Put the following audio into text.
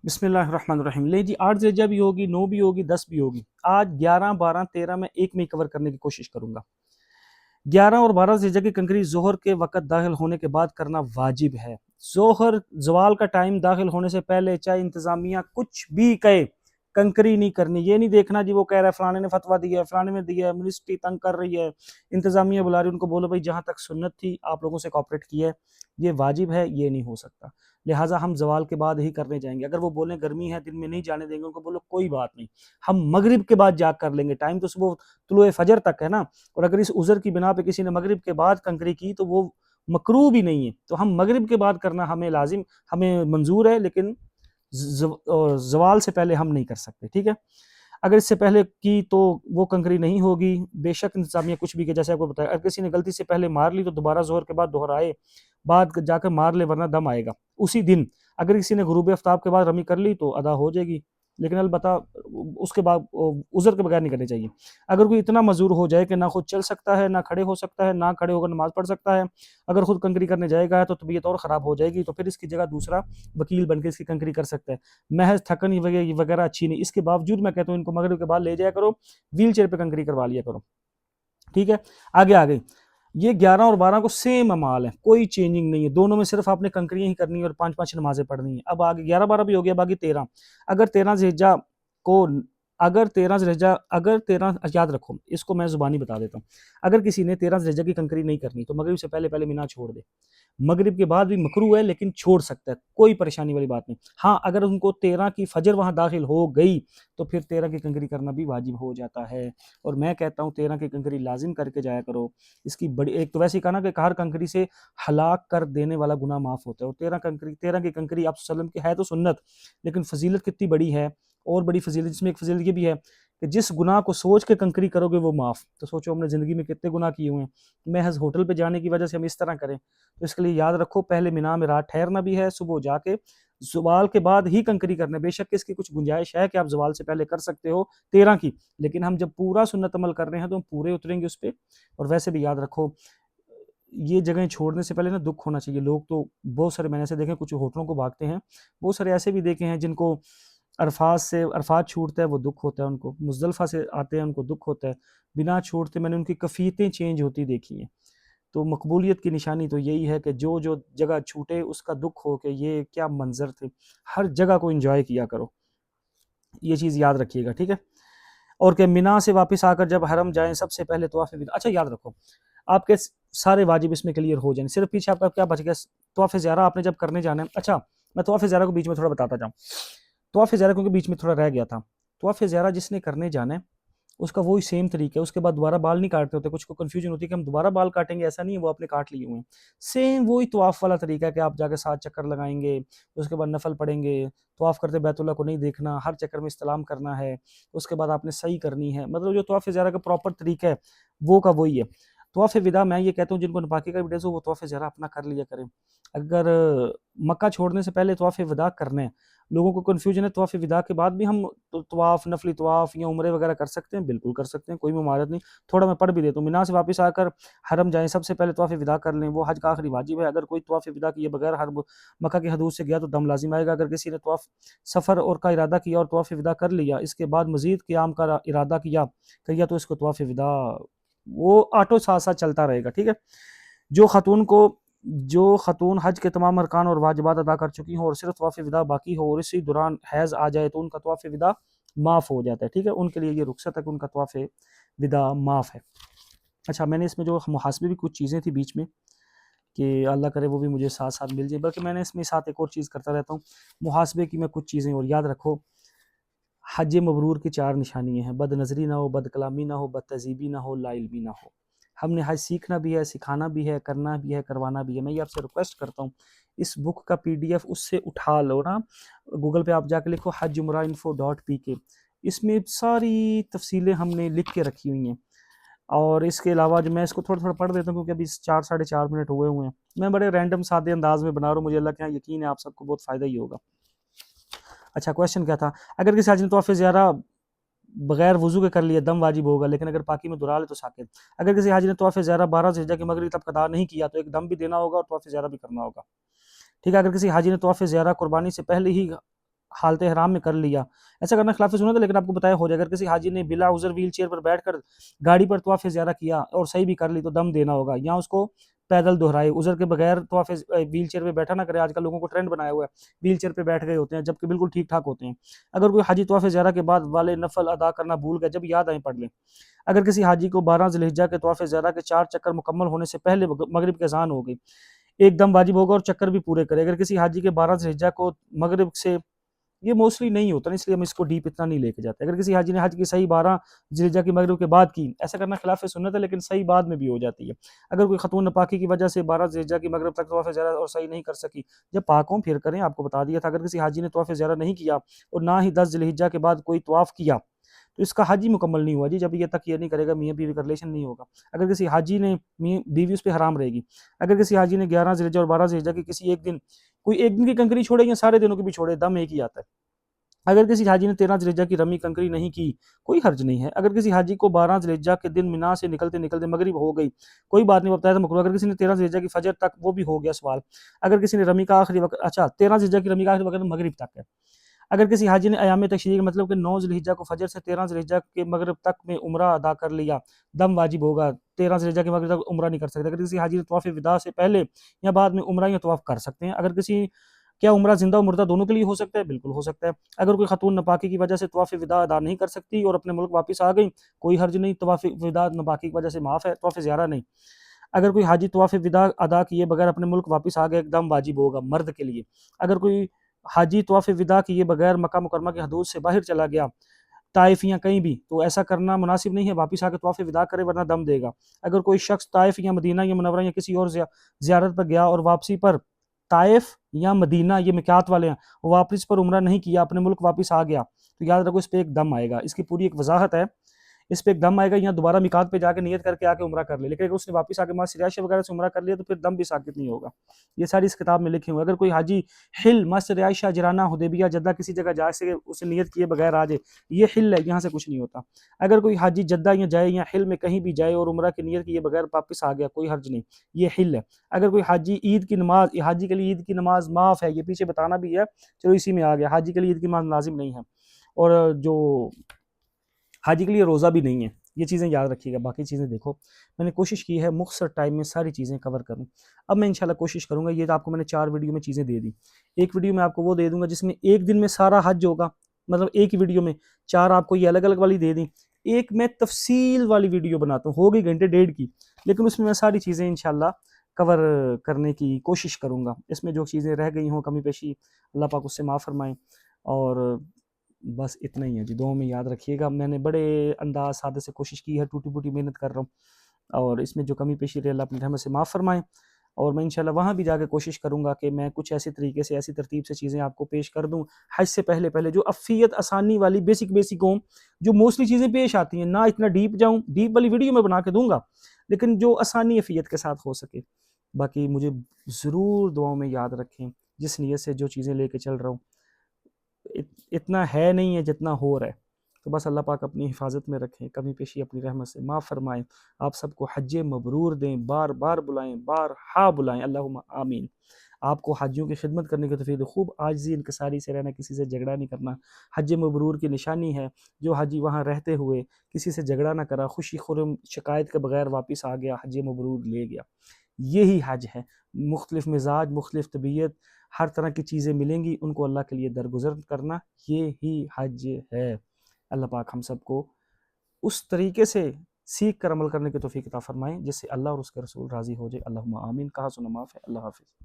بسم اللہ الرحمن الرحیم۔ لے جی 8 ذی بھی ہوگی، 9 بھی ہوگی، 10 بھی ہوگی۔ آج 11 12 13 میں ایک میں کور کرنے کی کوشش کروں گا۔ 11 اور 12 ذی کی کنکری ظہر کے وقت داخل ہونے کے بعد کرنا واجب ہے۔ ظہر زوال کا ٹائم داخل ہونے سے پہلے چاہے انتظامیہ کچھ بھی کہے، کنکری نہیں کرنی۔ یہ نہیں دیکھنا جی وہ کہہ رہا ہے فلانے نے فتویٰ دیا ہے، فلانے نے دیا ہے، منسٹری تنگ کر رہی ہے، انتظامیہ بلا رہی ہے، ان کو بولو بھائی جہاں تک سنت تھی آپ لوگوں سے کوآپریٹ کیا ہے، یہ واجب ہے، یہ نہیں ہو سکتا۔ لہٰذا ہم زوال کے بعد ہی کرنے جائیں گے۔ اگر وہ بولیں گرمی ہے دن میں نہیں جانے دیں گے، ان کو بولو کوئی بات نہیں، ہم مغرب کے بعد جا کر لیں گے، ٹائم تو صبح طلوع فجر تک ہے نا۔ اور اگر اس عذر کی بنا پہ کسی نے مغرب کے بعد کنکری کی تو وہ مکروہ بھی نہیں ہے، تو ہم مغرب کے بعد کرنا ہمیں لازم، ہمیں منظور ہے، لیکن زوال سے پہلے ہم نہیں کر سکتے، ٹھیک ہے۔ اگر اس سے پہلے کی تو وہ کنکری نہیں ہوگی، بے شک انتظامیہ کچھ بھی کہ جیسے آپ کو بتایا، اگر کسی نے غلطی سے پہلے مار لی تو دوبارہ ظہر کے بعد دہرائے، بعد جا کر مار لے ورنہ دم آئے گا اسی دن۔ اگر کسی نے غروب آفتاب کے بعد رمی کر لی تو ادا ہو جائے گی، لیکن البتہ اس کے بعد عذر کے بغیر نہیں کرنی چاہیے۔ اگر کوئی اتنا معذور ہو جائے کہ نہ خود چل سکتا ہے، نہ کھڑے ہو سکتا ہے، نہ کھڑے ہو کر نماز پڑھ سکتا ہے، اگر خود کنکری کرنے جائے گا تو طبیعت اور خراب ہو جائے گی، تو پھر اس کی جگہ دوسرا وکیل بن کے اس کی کنکری کر سکتا ہے۔ محض تھکن وغیرہ اچھی نہیں، اس کے باوجود میں کہتا ہوں ان کو مغرب کے بعد لے جایا کرو، ویل چیئر پہ کنکری کروا لیا کرو، ٹھیک ہے۔ آگے یہ 11 اور 12 کو سیم اعمال ہیں، کوئی چینجنگ نہیں ہے، دونوں میں صرف آپ نے کنکریاں ہی کرنی ہے اور 5 نمازیں پڑھنی ہیں۔ اب آگے 11 12 بھی ہو گیا، باقی 13۔ اگر 13 ذی الحجہ کو اگر 13 یاد رکھو، اس کو میں زبانی بتا دیتا ہوں۔ اگر کسی نے 13 ذی الحجہ کی کنکری نہیں کرنی تو مغرب سے پہلے مینا چھوڑ دے۔ مغرب کے بعد بھی مکروہ ہے لیکن چھوڑ سکتا ہے، کوئی پریشانی والی بات نہیں۔ ہاں اگر ان کو 13 کی فجر وہاں داخل ہو گئی تو پھر 13 کی کنکری کرنا بھی واجب ہو جاتا ہے، اور میں کہتا ہوں 13 کی کنکری لازم کر کے جایا کرو۔ اس کی بڑی ایک تو ویسے ہی کہا نا کہ ہر کنکری سے ہلاک کر دینے والا گناہ معاف ہوتا ہے، اور 13 کی کنکری آپ صلی اللہ علیہ وسلم کی ہے تو سنت، لیکن فضیلت کتنی بڑی ہے، اور بڑی فضیلت، جس میں ایک فضیلت یہ بھی ہے کہ جس گناہ کو سوچ کے کنکری کرو گے وہ معاف۔ تو سوچو ہم نے زندگی میں کتنے گناہ کیے ہوئے ہیں، محض ہوٹل پہ جانے کی وجہ سے ہم اس طرح کریں، تو اس کے لیے یاد رکھو پہلے مینا میں رات ٹھہرنا بھی ہے، صبح جا کے زوال کے بعد ہی کنکری کرنا ہے۔ بے شک اس کی کچھ گنجائش ہے کہ آپ زوال سے پہلے کر سکتے ہو 13 کی، لیکن ہم جب پورا سنت عمل کر رہے ہیں تو ہم پورے اتریں گے اس پہ۔ اور ویسے بھی یاد رکھو یہ جگہیں چھوڑنے سے پہلے نا دکھ ہونا چاہیے۔ لوگ تو بہت سارے میں نے ایسے دیکھے کچھ ہوٹلوں کو بھاگتے ہیں، بہت سارے ایسے بھی دیکھے ہیں جن کو عرفات چھوٹتا ہے وہ دکھ ہوتا ہے، ان کو مزدلفہ سے آتے ہیں ان کو دکھ ہوتا ہے، بنا چھوڑتے میں نے ان کی کفیتیں چینج ہوتی دیکھی ہیں۔ تو مقبولیت کی نشانی تو یہی ہے کہ جو جگہ چھوٹے اس کا دکھ ہو کہ یہ کیا منظر تھے، ہر جگہ کو انجوائے کیا کرو، یہ چیز یاد رکھیے گا، ٹھیک ہے۔ اور کہ مینا سے واپس آ کر جب حرم جائیں سب سے پہلے طواف وداع، اچھا یاد رکھو آپ کے سارے واجب اس میں کلیئر ہو جائیں، صرف پیچھے آپ کا کیا بچ گیا، طواف زیارہ آپ نے جب کرنے جانا ہے۔ اچھا میں طواف زیارہ کو بیچ میں تھوڑا بتاتا جاؤں، طواف زیارہ کیونکہ بیچ میں تھوڑا رہ گیا تھا۔ طواف زیارہ جس نے کرنے جانا ہے اس کا وہی سیم طریقہ ہے، اس کے بعد دوبارہ بال نہیں کاٹتے ہوتے، کچھ کو کنفیوژن ہوتی ہے کہ ہم دوبارہ بال کاٹیں گے، ایسا نہیں ہے، وہ آپ نے کاٹ لیے ہوئے ہیں۔ سیم وہی طواف والا طریقہ ہے کہ آپ جا کے 7 چکر لگائیں گے، اس کے بعد نفل پڑھیں گے، طواف کرتے بیت اللہ کو نہیں دیکھنا، ہر چکر میں استلام کرنا ہے، اس کے بعد آپ نے صحیح کرنی ہے، مطلب جو طواف زیارہ کا پراپر طریقہ ہے وہ کا وہی ہے۔ طواف وداع میں یہ کہتا ہوں جن کو نپاکی کا ویڈیوز ہو وہ طواف زیارہ اپنا کر لیا کریں۔ اگر مکہ چھوڑنے سے پہلے طواف وداع کرنا ہے، لوگوں کو کنفیوژن ہے طواف وداع کے بعد بھی ہم طواف نفلی طواف یا عمرے وغیرہ کر سکتے ہیں، بالکل کر سکتے ہیں، کوئی ممانعت نہیں۔ تھوڑا میں پڑھ بھی دیتا ہوں، مینا سے واپس آ کر حرم جائیں سب سے پہلے طواف وداع کر لیں، وہ حج کا آخری واجب ہے۔ اگر کوئی طواف وداع کیے بغیر حرم مکہ کی حدود سے گیا تو دم لازم آئے گا۔ اگر کسی نے طواف سفر اور کا ارادہ کیا اور طواف وداع کر لیا، اس کے بعد مزید قیام کا ارادہ کیا تو اس کو طواف وداع وہ آٹو ساتھ ساتھ چلتا رہے گا، ٹھیک ہے۔ جو خاتون حج کے تمام ارکان اور واجبات ادا کر چکی ہوں اور صرف طواف وداع باقی ہو اور اسی دوران حیض آ جائے تو ان کا طواف وداع معاف ہو جاتا ہے، ٹھیک ہے، ان کے لیے یہ رخصت ہے کہ ان کا طواف وداع معاف ہے۔ اچھا میں نے اس میں جو محاسبے بھی کچھ چیزیں تھی بیچ میں کہ اللہ کرے وہ بھی مجھے ساتھ ساتھ مل جائے، بلکہ میں نے اس میں ساتھ ایک اور چیز کرتا رہتا ہوں، محاسبے کی میں کچھ چیزیں، اور یاد رکھو حج مبرور کی 4 نشانیاں ہیں، بد نظری نہ ہو، بد کلامی نہ ہو، بد تہذیبی نہ ہو، لا علمی نہ ہو۔ ہم نے حج سیکھنا بھی ہے، سکھانا بھی ہے، کرنا بھی ہے، کروانا بھی ہے۔ میں یہ آپ سے ریکویسٹ کرتا ہوں اس بک کا PDF اس سے اٹھا لو نا، گوگل پہ آپ جا کے لکھو hajjumraheinfo.pk، اس میں ساری تفصیلیں ہم نے لکھ کے رکھی ہوئی ہیں۔ اور اس کے علاوہ جو میں اس کو تھوڑا تھوڑا پڑھ دیتا ہوں کیونکہ ابھی 4 ساڑھے 4 منٹ ہوئے ہیں، میں بڑے رینڈم سادے انداز میں بنا رہا ہوں، مجھے اللہ کے یہاں یقین ہے آپ سب کو بہت فائدہ ہی ہوگا۔ اچھا کویشچن کیا تھا، اگر کسی حاجی نے طواف زیارہ بغیر وضو کے کر لیا دم واجب ہوگا، لیکن اگر پاکی میں دہرا لے تو ساکت۔ اگر کسی حاجی نے طواف زیارہ 12 ذی الحجہ کی مغرب تب قضا نہیں کیا تو ایک دم بھی دینا ہوگا اور طواف زیارہ بھی کرنا ہوگا، ٹھیک ہے۔ اگر کسی حاجی نے طواف زیارہ قربانی سے پہلے ہی حالت احرام میں کر لیا، ایسا کرنا خلاف سنت ہے، لیکن آپ کو بتایا ہو جائے اگر کسی حاجی نے بلا عذر ویل چیئر پر بیٹھ کر گاڑی پر طواف زیارہ کیا اور صحیح بھی کر لی تو دم دینا ہوگا، یا اس کو پیدل دہرائے، عذر کے بغیر طواف ویل چیئر پہ بیٹھا نہ کرے۔ آج کل لوگوں کو ٹرینڈ بنایا ہوا ہے، ویل چیئر پہ بیٹھ گئے ہوتے ہیں جبکہ بالکل ٹھیک ٹھاک ہوتے ہیں۔ اگر کوئی حاجی طواف زیارہ کے بعد والے نفل ادا کرنا بھول گئے، جب یاد آئیں پڑھ لیں۔ اگر کسی حاجی کو 12 ذی الحجہ کے طواف زیارہ کے 4 چکر مکمل ہونے سے پہلے مغرب کی اذان ہو گئی، ایک دم واجب ہوگا اور چکر بھی پورے کرے۔ اگر کسی حاجی کے 12 ذی الحجہ کو مغرب سے، یہ موسٹلی نہیں ہوتا نا، اس لیے ہم اس کو ڈیپ اتنا نہیں لے کے جاتے۔ اگر کسی حاجی نے حج کی صحیح 12 ذی الحجہ کی مغرب کے بعد کی، ایسا کرنا خلاف سنت ہے لیکن صحیح بعد میں بھی ہو جاتی ہے۔ اگر کوئی خاتون ناپاکی کی وجہ سے 12 ذی الحجہ کی مغرب تک طواف زیارہ اور صحیح نہیں کر سکی، جب پاک ہوں پھر کریں، آپ کو بتا دیا تھا۔ اگر کسی حاجی نے طواف زیارہ نہیں کیا اور نہ ہی 10 ذی الحجہ کے بعد کوئی طواف کیا تو اس کا حج ہی مکمل نہیں ہوا جی، جب یہ تک یہ نہیں کرے گا میاں بیوی کا ریلیشن نہیں ہوگا۔ اگر کسی حاجی نے بیوی اس پہ حرام رہے گی۔ اگر کسی حاجی نے 11 ذی الحجہ اور 12 ذی الحجہ کی کسی ایک دن، کوئی ایک دن کی کنکری چھوڑے یا سارے دنوں کی بھی چھوڑے، دم ایک ہی آتا ہے۔ اگر کسی حاجی نے 13 ذی الحجہ کی رمی کنکری نہیں کی، کوئی حرج نہیں ہے۔ اگر کسی حاجی کو 12 ذی الحجہ کے دن منا سے نکلتے نکلتے مغرب ہو گئی، کوئی بات نہیں، بتایا تھا مکروہ۔ اگر کسی نے 13 ذی الحجہ کی فجر تک، وہ بھی ہو گیا سوال۔ اگر کسی نے رمی کا آخری وقت، اچھا 13 ذی الحجہ کی رمی کا آخری وقت مغرب تک ہے۔ اگر کسی حاجی نے ایام تشریق مطلب کہ 9 ذی الحجہ کو فجر سے 13 ذی الحجہ کے مغرب تک میں عمرہ ادا کر لیا، دم واجب ہوگا۔ 13 ذی الحجہ کے مغرب تک عمرہ نہیں کر سکتے۔ اگر کسی حاجی نے طواف وداع سے پہلے یا بعد میں عمرہ یا طواف کر سکتے ہیں۔ اگر کسی، کیا عمرہ زندہ و مردہ دونوں کے لیے ہو سکتا ہے؟ بالکل ہو سکتا ہے۔ اگر کوئی خاتون ناپاکی کی وجہ سے طواف وداع ادا نہیں کر سکتی اور اپنے ملک واپس آ گئی، کوئی حرج نہیں، طواف وداع ناپاکی کی وجہ سے معاف ہے، طواف زیارہ نہیں۔ اگر کوئی حاجی طواف وداع ادا کیے بغیر اپنے ملک واپس آ گئے، ایک دم واجب ہوگا مرد کے لیے۔ اگر کوئی حاجی طواف وداع کیے بغیر مکہ مکرمہ کی حدود سے باہر چلا گیا، طائف یا کہیں بھی، تو ایسا کرنا مناسب نہیں ہے، واپس آ کے طواف وداع کرے ورنہ دم دے گا۔ اگر کوئی شخص طائف یا مدینہ یا منورہ یا کسی اور زیارت پر گیا اور واپسی پر طائف یا مدینہ، یہ میقات والے ہیں، واپس پر عمرہ نہیں کیا، اپنے ملک واپس آ گیا، تو یاد رکھو اس پہ ایک دم آئے گا۔ اس کی پوری ایک وضاحت ہے، اس پہ ایک دم آئے گا، یا دوبارہ میقات پہ جا کے نیت کر کے آ کے عمرہ کر لے، لیکن اگر اس نے واپس آ کے مسجد عائشہ وغیرہ سے عمرہ کر لیا تو پھر دم بھی ثابت نہیں ہوگا۔ یہ ساری اس کتاب میں لکھے ہوئے۔ اگر کوئی حاجی حل، مسجد عائشہ، جرانہ، حدیبیہ، جدہ کسی جگہ جا سے اسے نیت کیے بغیر آ جائے، یہ حل ہے، یہاں سے کچھ نہیں ہوتا۔ اگر کوئی حاجی جدہ یا جائے یا حل میں کہیں بھی جائے اور عمرہ کی نیت کیے بغیر واپس آ گیا، کوئی حرج نہیں، یہ حل ہے۔ اگر کوئی حاجی عید کی نماز، حاجی کے لیے عید کی نماز معاف ہے، یہ پیچھے بتانا بھی ہے، چلو اسی میں آ گیا، حاجی کے لیے عید کی نماز لازم نہیں ہے، اور جو حاجی کے لیے روزہ بھی نہیں ہے، یہ چیزیں یاد رکھیے گا۔ باقی چیزیں دیکھو، میں نے کوشش کی ہے مختصر ٹائم میں ساری چیزیں کور کروں۔ اب میں انشاءاللہ کوشش کروں گا، یہ آپ کو میں نے 4 ویڈیو میں چیزیں دے دی، ایک ویڈیو میں آپ کو وہ دے دوں گا جس میں ایک دن میں سارا حج ہوگا، مطلب ایک ہی ویڈیو میں 4 آپ کو یہ الگ الگ والی دے دیں۔ ایک میں تفصیل والی ویڈیو بناتا ہوں، ہوگی گھنٹے 1.5 کی، لیکن اس میں ساری چیزیں انشاءاللہ کور کرنے کی کوشش کروں گا۔ اس میں جو چیزیں رہ گئی ہوں کمی بیشی، اللہ پاک اس سے معاف فرمائیں، اور بس اتنا ہی ہے جی، دعاؤں میں یاد رکھیے گا۔ میں نے بڑے انداز سادے سے کوشش کی ہے، ٹوٹی پوٹی محنت کر رہا ہوں، اور اس میں جو کمی پیشی رہے اللہ اپنی رحمت سے معاف فرمائیں، اور میں انشاءاللہ وہاں بھی جا کے کوشش کروں گا کہ میں کچھ ایسے طریقے سے، ایسی ترتیب سے چیزیں آپ کو پیش کر دوں حج سے پہلے جو افیت آسانی والی بیسک ہوں، جو موسٹلی چیزیں پیش آتی ہیں، نہ اتنا ڈیپ جاؤں، ڈیپ والی ویڈیو میں بنا کے دوں گا، لیکن جو آسانی افیت کے ساتھ ہو سکے۔ باقی مجھے ضرور دعاؤں میں یاد رکھیں، جس نیت سے جو چیزیں لے کے چل رہا ہوں، اتنا ہے نہیں ہے جتنا ہو رہا ہے، تو بس اللہ پاک اپنی حفاظت میں رکھیں، کمی پیشی اپنی رحمت سے معاف فرمائیں، آپ سب کو حج مبرور دیں، بار بار بلائیں، بارہا بلائیں، اللہم آمین۔ آپ کو حاجیوں کی خدمت کرنے کی توفیق، خوب عاجزی انکساری سے رہنا، کسی سے جھگڑا نہیں کرنا۔ حج مبرور کی نشانی ہے جو حاجی وہاں رہتے ہوئے کسی سے جھگڑا نہ کرا، خوشی خرم شکایت کے بغیر واپس آ گیا، حج مبرور لے گیا، یہی حج ہے۔ مختلف مزاج، مختلف طبیعت، ہر طرح کی چیزیں ملیں گی، ان کو اللہ کے لیے درگزر کرنا، یہی حج ہے۔ اللہ پاک ہم سب کو اس طریقے سے سیکھ کر عمل کرنے کی توفیق عطا فرمائیں جس سے اللہ اور اس کے رسول راضی ہو جائے، اللہم آمین۔ کہا سنا معاف ہے، اللہ حافظ۔